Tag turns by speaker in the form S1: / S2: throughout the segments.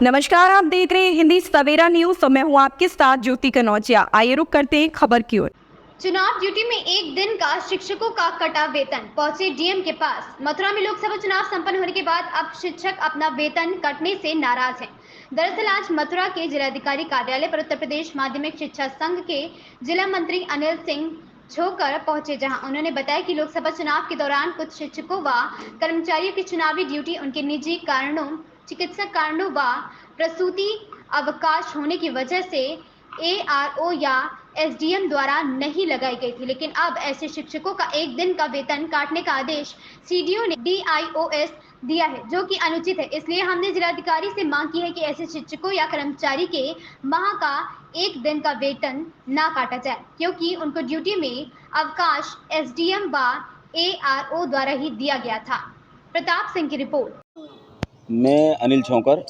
S1: नमस्कार, आप देख रहे हैं हिंदी सवेरा न्यूज और मैं हूं आपके साथ ज्योति कनौजिया। आइए रुक करते हैं खबर की ओर।
S2: चुनाव ड्यूटी में एक दिन का शिक्षकों का कटा वेतन, पहुंचे डीएम के पास। मथुरा में लोकसभा चुनाव संपन्न होने के बाद अब शिक्षक अपना वेतन कटने से नाराज हैं। दरअसल आज मथुरा के जिलाधिकारी कार्यालय पर उत्तर प्रदेश माध्यमिक शिक्षा संघ के जिला मंत्री अनिल सिंह छोकर पहुंचे, जहां उन्होंने बताया कि लोकसभा चुनाव के दौरान कुछ शिक्षकों व कर्मचारियों की चुनावी ड्यूटी उनके निजी कारणों, चिकित्सक कारणों व प्रसूति अवकाश होने की वजह से एआरओ या एसडीएम द्वारा नहीं लगाई गई थी, लेकिन अब ऐसे शिक्षकों का एक दिन का वेतन काटने का आदेश सीडीओ ने डीआईओएस दिया है, जो कि अनुचित है। इसलिए हमने जिलाधिकारी से मांग की है कि ऐसे शिक्षकों या कर्मचारी के माह का एक दिन का वेतन ना काटा जाए, क्योंकि उनको ड्यूटी में अवकाश एसडीएम व एआरओ द्वारा ही दिया गया था। प्रताप सिंह की रिपोर्ट।
S3: मैं अनिल छोकर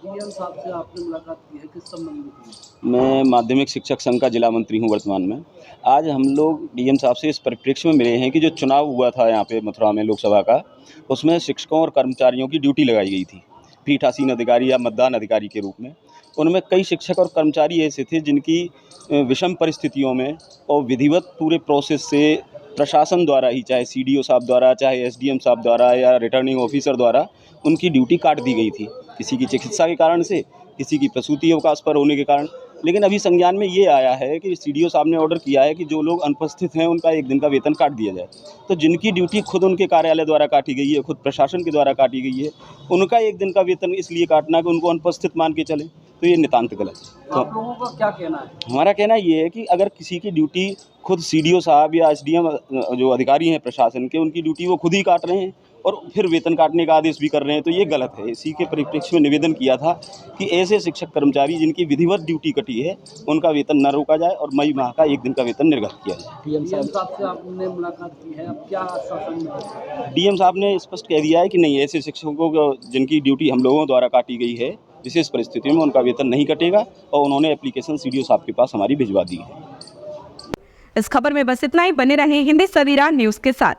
S4: डीएम साहब से आपने मुलाकात की है, किस संबंध में की है?
S3: मैं माध्यमिक शिक्षक संघ का जिला मंत्री हूं वर्तमान में। आज हम लोग डीएम साहब से इस परिप्रेक्ष्य में मिले हैं कि जो चुनाव हुआ था यहाँ पे मथुरा में लोकसभा का, उसमें शिक्षकों और कर्मचारियों की ड्यूटी लगाई गई थी पीठासीन अधिकारी या मतदान अधिकारी के रूप में। उनमें कई शिक्षक और कर्मचारी ऐसे थे जिनकी विषम परिस्थितियों में और विधिवत पूरे प्रोसेस से प्रशासन द्वारा ही, चाहे सीडीओ साहब द्वारा, चाहे एसडीएम साहब द्वारा या रिटर्निंग ऑफिसर द्वारा उनकी ड्यूटी काट दी गई थी, किसी की चिकित्सा के कारण से, किसी की प्रसूति अवकाश पर होने के कारण। लेकिन अभी संज्ञान में ये आया है कि सीडीओ साहब ने ऑर्डर किया है कि जो लोग अनुपस्थित हैं उनका एक दिन का वेतन काट दिया जाए। तो जिनकी ड्यूटी खुद उनके कार्यालय द्वारा काटी गई है, खुद प्रशासन के द्वारा काटी गई है, उनका एक दिन का वेतन इसलिए काटना कि उनको अनुपस्थित मान के चले, तो ये नितांत गलत है।
S4: तो आप लोगों का क्या कहना है?
S3: हमारा कहना ये है कि अगर किसी की ड्यूटी खुद सीडीओ साहब या एसडीएम जो अधिकारी हैं प्रशासन के, उनकी ड्यूटी वो खुद ही काट रहे हैं और फिर वेतन काटने का आदेश भी कर रहे हैं, तो ये गलत है। इसी के परिप्रेक्ष्य में निवेदन किया था कि ऐसे शिक्षक कर्मचारी जिनकी विधिवत ड्यूटी कटी है उनका वेतन न रोका जाए और मई माह का एक दिन का वेतन निर्गत किया जाए।
S4: डीएम साहब से आपने मुलाकात की है, अब क्या आश्वासन मिला है?
S3: डीएम साहब ने स्पष्ट कह दिया है कि नहीं, ऐसे शिक्षकों को जिनकी ड्यूटी हम लोगों द्वारा काटी गई है, विशेष परिस्थितियों में उनका वेतन नहीं कटेगा, और उन्होंने एप्लीकेशन सीडीओ साहब के पास हमारी भिजवा दी है।
S1: इस खबर में बस इतना ही। बने रहें हिंदी सवेरा न्यूज के साथ।